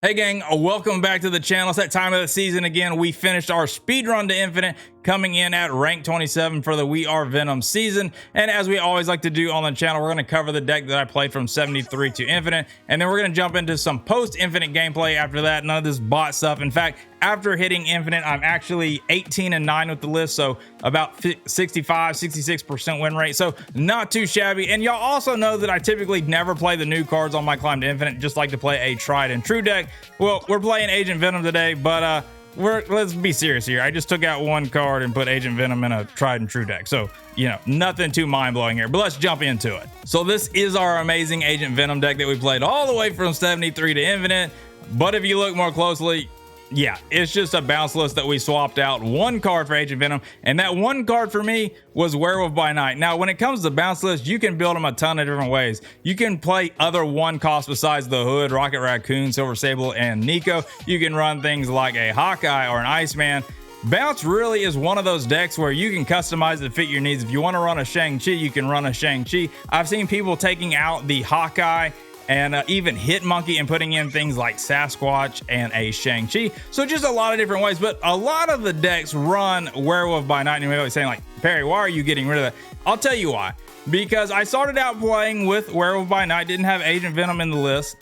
Hey gang, welcome back to the channel. It's that time of the season again. We finished our speed run to infinite, coming in at rank 27 for the We Are Venom season. And as we always like to do on the channel, we're going to cover the deck that I played from 73 to infinite, and then we're going to jump into some post-infinite gameplay after that. None of this bot stuff. In fact, after hitting infinite, I'm actually 18-9 with the list, so about 65-66% win rate, so not too shabby. And y'all also know that I typically never play the new cards on my climb to infinite, just like to play a tried and true deck. Well, we're playing Agent Venom today, but let's be serious here. I just took out one card and put Agent Venom in a tried and true deck, so you know, nothing too mind-blowing here, but let's jump into it. So this is our amazing Agent Venom deck that we played all the way from 73 to infinite, but if you look more closely, yeah, it's just a bounce list that we swapped out one card for Agent Venom, and that one card for me was Werewolf by Night. Now, when it comes to bounce lists, you can build them a ton of different ways. You can play other one costs besides the Hood, Rocket Raccoon, Silver Sable, and Nico. You can run things like a Hawkeye or an Iceman. Bounce really is one of those decks where you can customize it to fit your needs. If you want to run a Shang-Chi, you can run a Shang-Chi. I've seen people taking out the Hawkeye and even Hit Monkey and putting in things like Sasquatch and a Shang-Chi. So just a lot of different ways, but a lot of the decks run Werewolf by Night. And you're saying like, Perry, why are you getting rid of that? I'll tell you why. Because I started out playing with Werewolf by Night, didn't have Agent Venom in the list,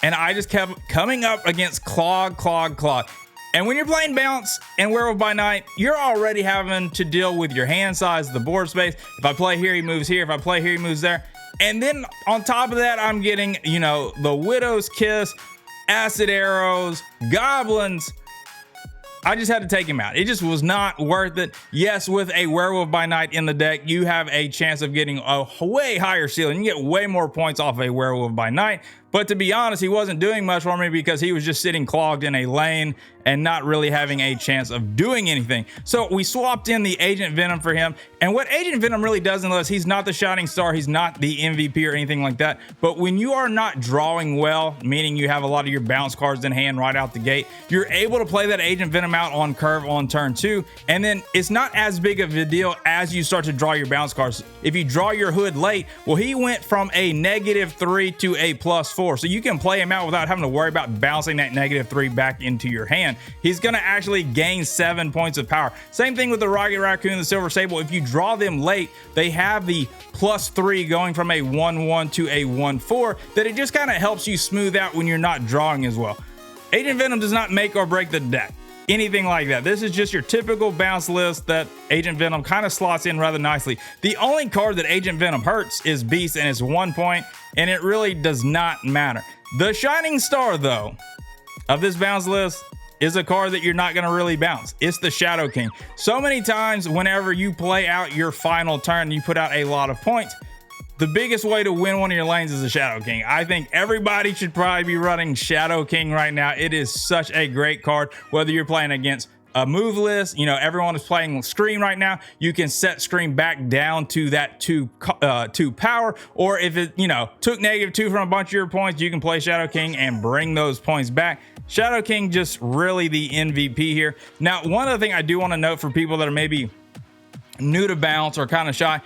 and I just kept coming up against Clog. And when you're playing Bounce and Werewolf by Night, you're already having to deal with your hand size, the board space. If I play here, he moves here. If I play here, he moves there. And then on top of that, I'm getting, you know, the Widow's Kiss, Acid Arrows, Goblins. I just had to take him out. It just was not worth it. Yes, with a Werewolf by Night in the deck, you have a chance of getting a way higher ceiling. You get way more points off a Werewolf by Night. But to be honest, he wasn't doing much for me because he was just sitting clogged in a lane and not really having a chance of doing anything. So we swapped in the Agent Venom for him. And what Agent Venom really does, unless he's not the shining star, he's not the MVP or anything like that. But when you are not drawing well, meaning you have a lot of your bounce cards in hand right out the gate, you're able to play that Agent Venom out on curve on turn 2. And then it's not as big of a deal as you start to draw your bounce cards. If you draw your Hood late, well, he went from a -3 to a +4. So you can play him out without having to worry about bouncing that -3 back into your hand. He's going to actually gain 7 points of power. Same thing with the Rocket Raccoon, the Silver Sable. If you draw them late, they have the +3 going from a 1-1 to a 1-4 that it just kind of helps you smooth out when you're not drawing as well. Agent Venom does not make or break the deck, anything like that. This is just your typical bounce list that Agent Venom kind of slots in rather nicely. The only card that Agent Venom hurts is Beast, and it's 1 point, and it really does not matter. The shining star, though, of this bounce list is a card that you're not going to really bounce. It's the Shadow King. So many times whenever you play out your final turn, you put out a lot of points. The biggest way to win one of your lanes is the Shadow King. I think everybody should probably be running Shadow King right now. It is such a great card, whether you're playing against a move list. You know, everyone is playing Scream right now. You can set Scream back down to that 2 power, or if it, you know, took -2 from a bunch of your points, you can play Shadow King and bring those points back. Shadow King just really the MVP here. Now, one other thing I do want to note for people that are maybe new to bounce or kind of shy,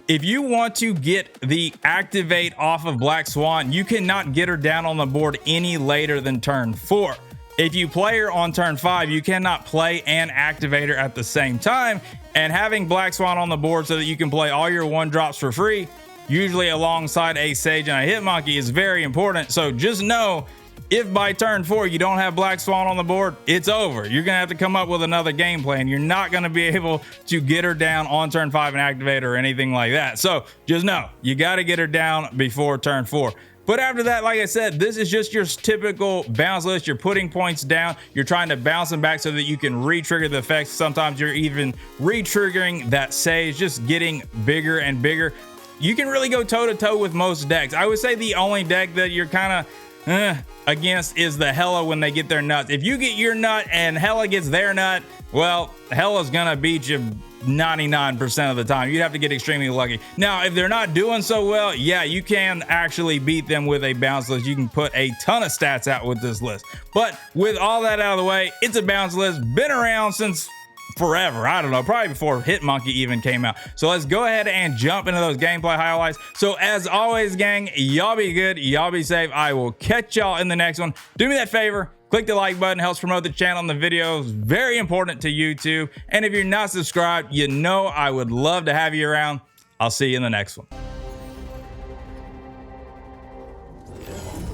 if you want to get the activate off of Black Swan, you cannot get her down on the board any later than turn 4. If you play her on turn 5, you cannot play and activate her at the same time. And having Black Swan on the board so that you can play all your 1-drops for free, usually alongside a Sage and a Hit Monkey, is very important. So just know, if by turn 4 you don't have Black Swan on the board, it's over. You're going to have to come up with another game plan. You're not going to be able to get her down on turn 5 and activate her or anything like that. So just know, you got to get her down before turn 4. But after that, like I said, this is just your typical bounce list. You're putting points down. You're trying to bounce them back so that you can re-trigger the effects. Sometimes you're even re-triggering that Sage, just getting bigger and bigger. You can really go toe-to-toe with most decks. I would say the only deck that you're kind of against is the Hela when they get their nuts. If you get your nut and Hela gets their nut, well, Hela's gonna beat you 99% of the time. You'd have to get extremely lucky. Now, if they're not doing so well, yeah, you can actually beat them with a bounce list. You can put a ton of stats out with this list. But with all that out of the way, it's a bounce list, been around since forever. I don't know, probably before Hit Monkey even came out. So let's go ahead and jump into those gameplay highlights. So as always, gang, y'all be good, y'all be safe. I will catch y'all in the next one. Do me that favor, Click the like button, helps promote the channel and the videos. Very important to YouTube. And if you're not subscribed, you know I would love to have you around. I'll see you in the next one.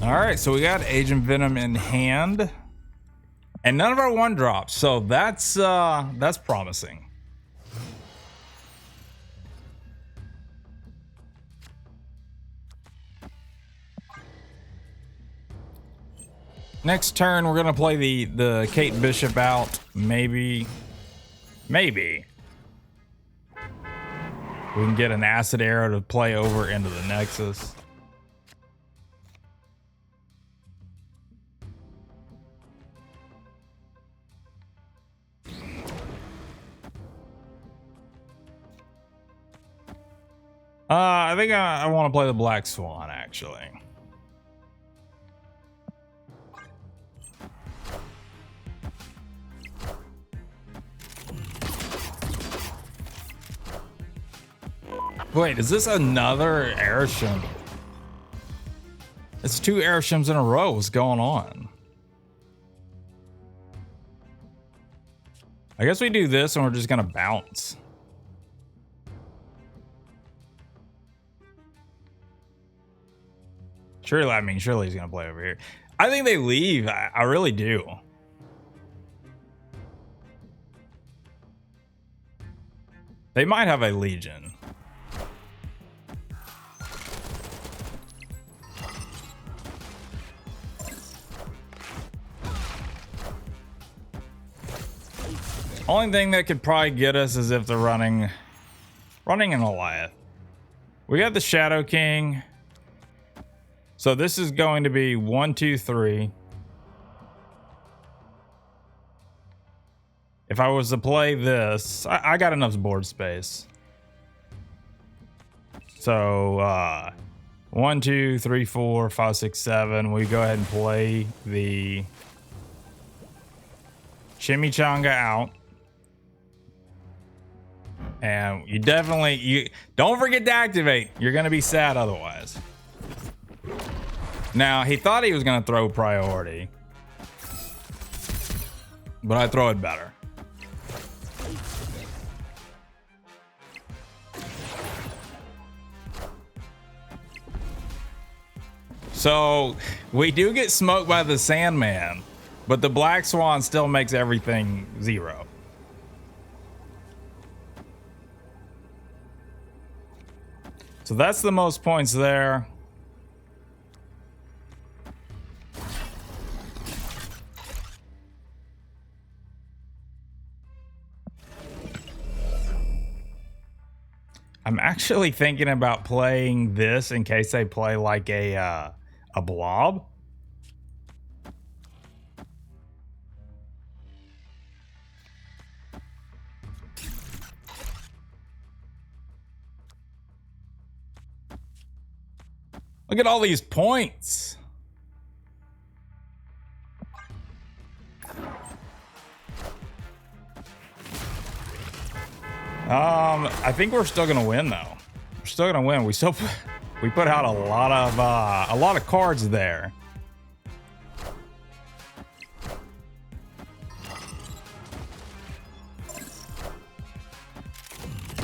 All right, so we got Agent Venom in hand, and none of our one drops, so that's promising. Next turn, we're gonna play the Kate Bishop out. Maybe we can get an acid arrow to play over into the Nexus. I think I want to play the Black Swan, actually. Wait, is this another Airshim? It's 2 Airshims in a row. What's going on? I guess we do this and we're just gonna bounce. Surely he's gonna play over here. I think they leave. I really do. They might have a Legion. Only thing that could probably get us is if they're running an Goliath. We got the Shadow King. So this is going to be 1, 2, 3. If I was to play this, I got enough board space. So 1, 2, 3, 4, 5, 6, 7. We go ahead and play the Chimichanga out. And you don't forget to activate. You're gonna be sad otherwise. Now, he thought he was going to throw priority, but I throw it better. So we do get smoked by the Sandman, but the Black Swan still makes everything 0. So that's the most points there. I'm actually thinking about playing this in case they play like a blob. Look at all these points. I think we're still gonna win though. We're still gonna win. We put out a lot of cards there.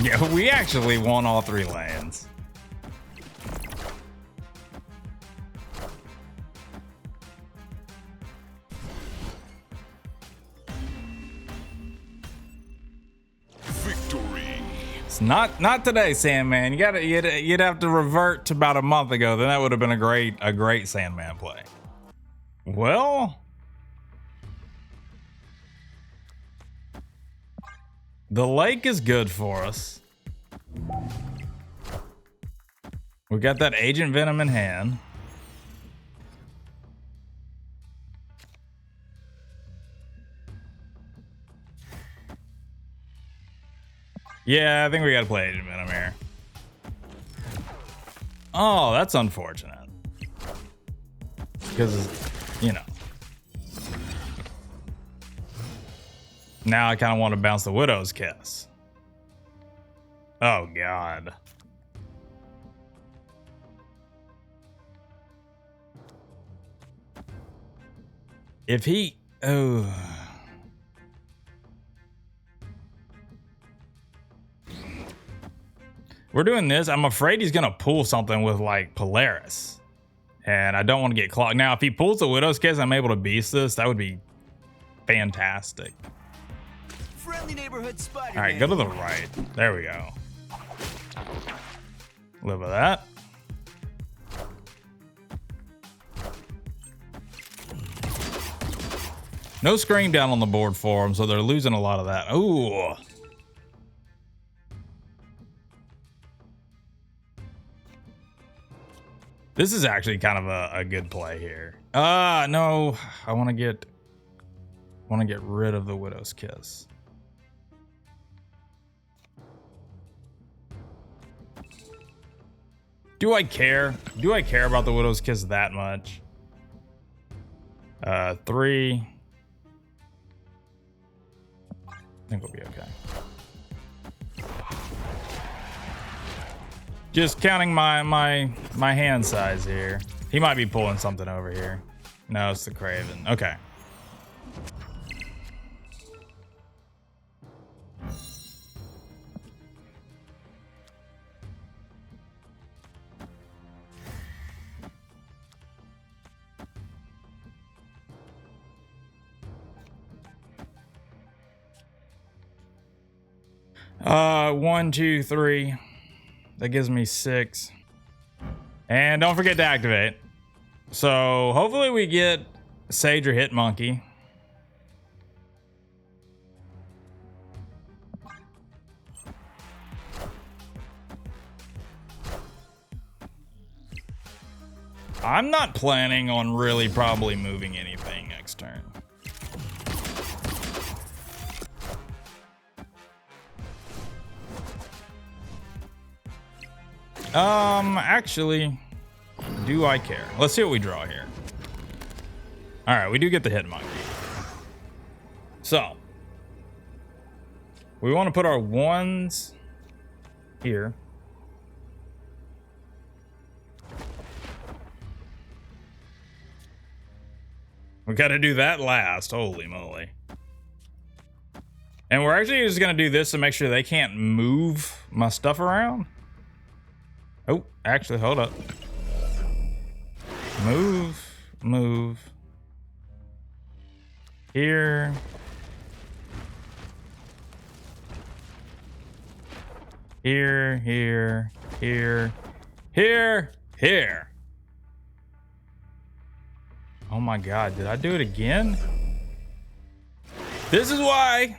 Yeah, we actually won all 3 lanes. Not today, Sandman. You'd have to revert to about a month ago. Then that would have been a great Sandman play. Well, the lake is good for us. We got that Agent Venom in hand. Yeah, I think we gotta play Agent Venom here. Oh, that's unfortunate. Because, you know. Now I kind of want to bounce the Widow's Kiss. Oh, God. If he, oh. We're doing this. I'm afraid he's going to pull something with like Polaris. And I don't want to get clocked. Now, if he pulls the Widow's Kiss, I'm able to beast this. That would be fantastic. Friendly neighborhood Spider-Man. All right, go to the right. There we go. Live with that. No Scream down on the board for them, so they're losing a lot of that. Ooh. This is actually kind of a good play here. No, I want to get rid of the Widow's Kiss. Do I care? Do I care about the Widow's Kiss that much? 3. I think we'll be okay. Just counting my hand size here. He might be pulling something over here. No, it's the Craven. Okay. One, 2, 3. That gives me 6. And don't forget to activate. So hopefully we get Sage or Hit Monkey. I'm not planning on really probably moving anything next turn. Actually, do I care? Let's see what we draw here. All right, we do get the Hit Monkey. So, we want to put our 1s here. We got to do that last. Holy moly. And we're actually just going to do this to make sure they can't move my stuff around. Oh, actually, hold up. Move. Here. Here. Oh my God, did I do it again? This is why.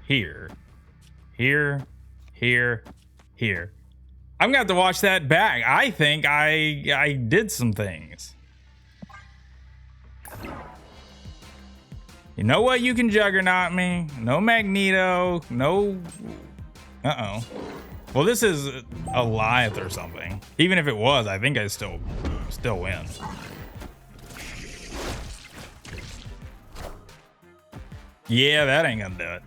Here. I'm gonna have to watch that back. I think I did some things. You know what? You can Juggernaut me. No Magneto. No. Uh-oh. Well, this is a Goliath or something. Even if it was, I think I still win. Yeah, that ain't gonna do it.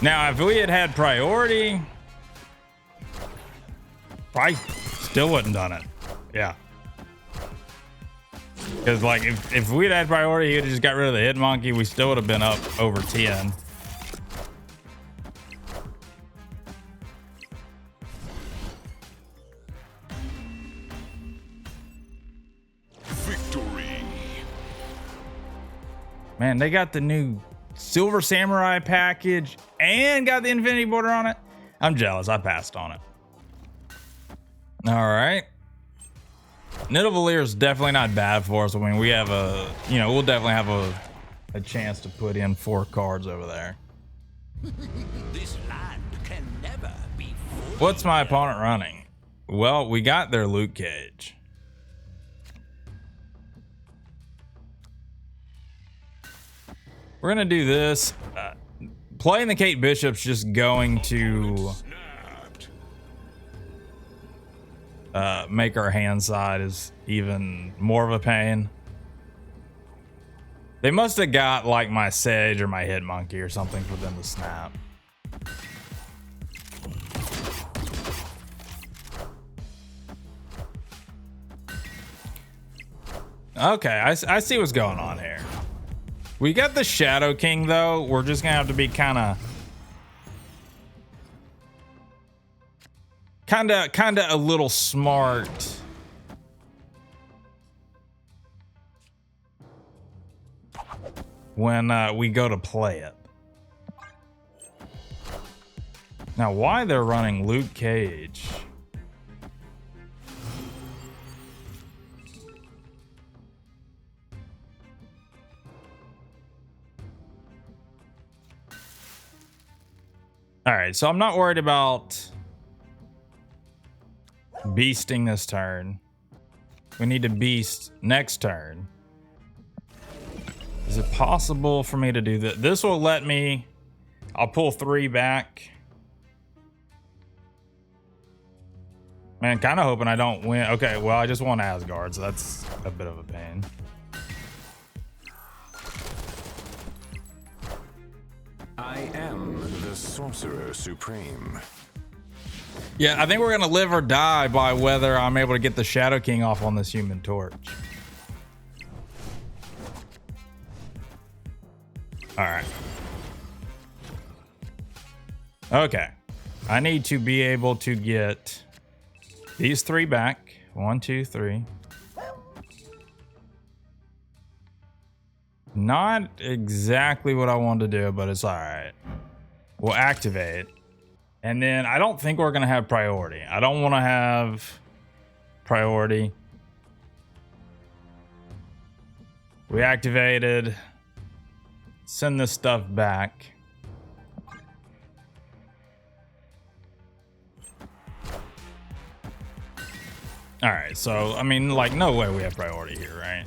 Now, if we had priority, I still wouldn't done it. Yeah. Because, like, if we'd had priority, he would have just got rid of the Hit Monkey. We still would have been up over 10. Victory. Man, they got the new Silver Samurai package and got the Infinity Border on it. I'm jealous. I passed on it. All right. Nidavellir is definitely not bad for us. I mean, we have we'll definitely have a chance to put in 4 cards over there. This land can never be full. What's my opponent running? Well, we got their Luke Cage. We're gonna do this. Playing the Kate Bishop's just going to make our hand side is even more of a pain. They must have got like my Sage or my Hit Monkey or something for them to snap. Okay, I see what's going on here. We got the Shadow King though. We're just gonna have to be kind of a little smart. When we go to play it. Now, why they're running Luke Cage? All right, so I'm not worried about beasting this turn. We need to beast next turn. Is it possible for me to do that? This will let me. I'll pull 3 back. Man, kind of hoping I don't win. Okay, well, I just want Asgard, so that's a bit of a pain. I am the Sorcerer Supreme. Yeah, I think we're gonna live or die by whether I'm able to get the Shadow King off on this Human Torch. All right. Okay. I need to be able to get these 3 back. 1, 2, 3. Not exactly what I wanted to do, but it's all right. We'll activate. And then I don't think we're going to have priority. I don't want to have priority. We activated. Send this stuff back. All right, so I mean, like, no way we have priority here, right?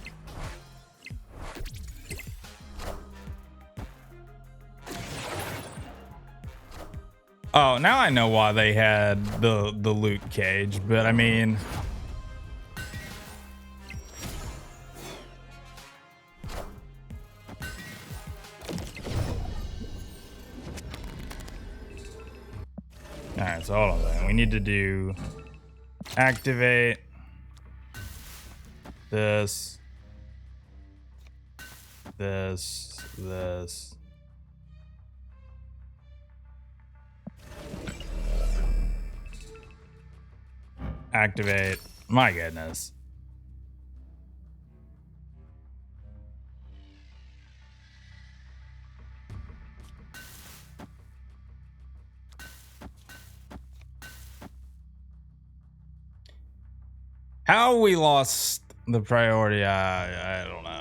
Oh, now I know why they had the Luke Cage, but I mean, all right, so hold on a second. We need to do activate this, this. Activate. My goodness. How we lost the priority, I don't know.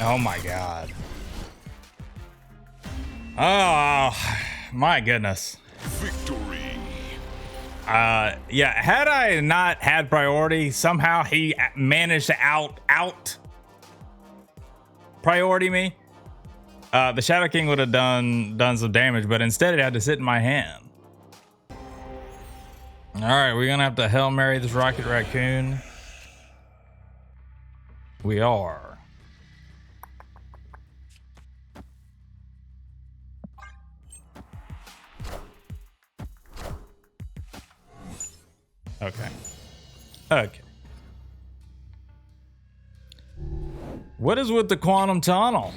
Oh my god. Oh my goodness. Victory. Yeah, had I not had priority, somehow he managed to out priority me. The Shadow King would have done some damage, but instead it had to sit in my hand. All right, we're gonna have to Hail Mary this Rocket Raccoon. We are. Okay. Okay. What is with the quantum tunnel?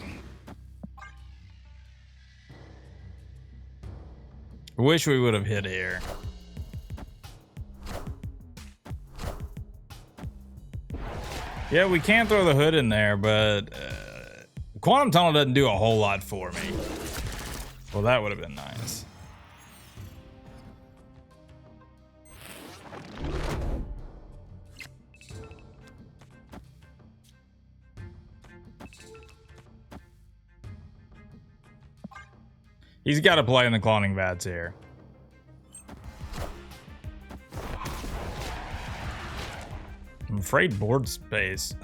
Wish we would have hit here. Yeah, we can throw the hood in there, but quantum tunnel doesn't do a whole lot for me. Well, that would have been nice. He's got to play in the cloning vats here. afraid board space.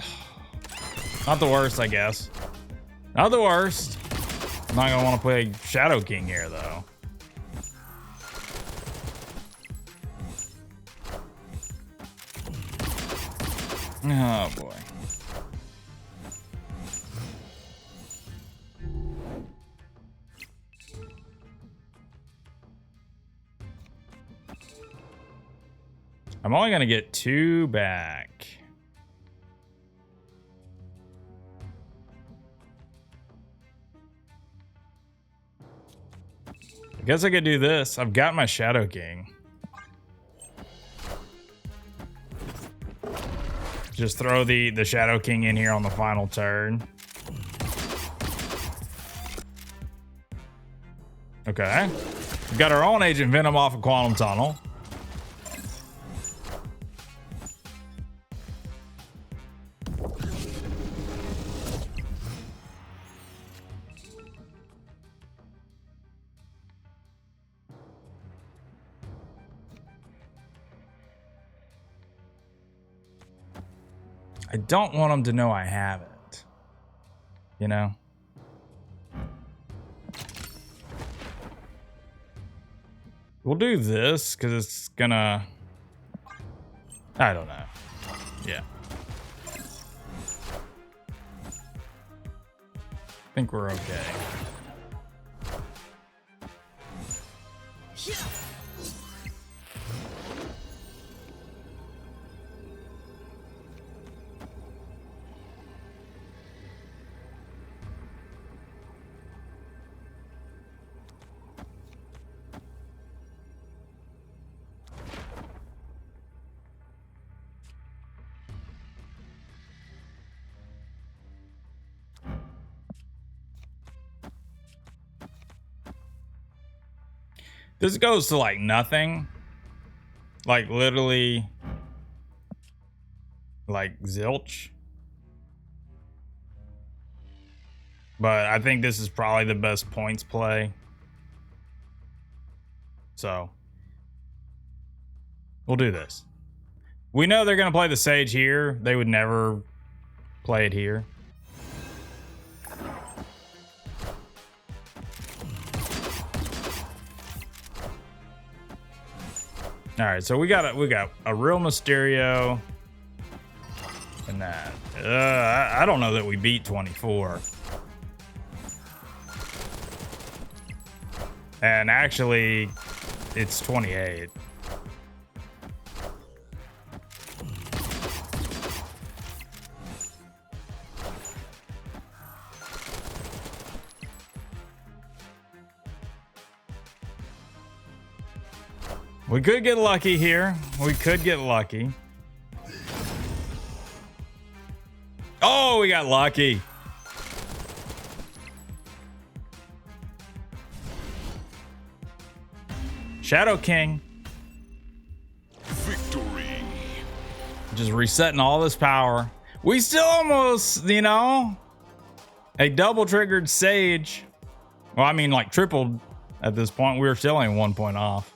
Not the worst, I guess. Not the worst. I'm not gonna want to play Shadow King here, though. Oh boy. I'm only gonna get 2 back. I guess I could do this. I've got my Shadow King. Just throw the Shadow King in here on the final turn. Okay. We've got our own Agent Venom off of Quantum Tunnel. I don't want them to know I have it. You know? We'll do this because it's gonna... I don't know. Yeah. I think we're okay. This goes to like nothing. Like literally like zilch. But I think this is probably the best points play. So we'll do this. We know they're going to play the Sage here. They would never play it here. All right, so we got a real Mysterio and that. I don't know that we beat 24. And actually, it's 28. We could get lucky here. We could get lucky. Oh, we got lucky. Shadow King. Victory. Just resetting all this power. We still almost, you know, a double triggered Sage. Well, I mean, like tripled at this point. We were still only 1 point off.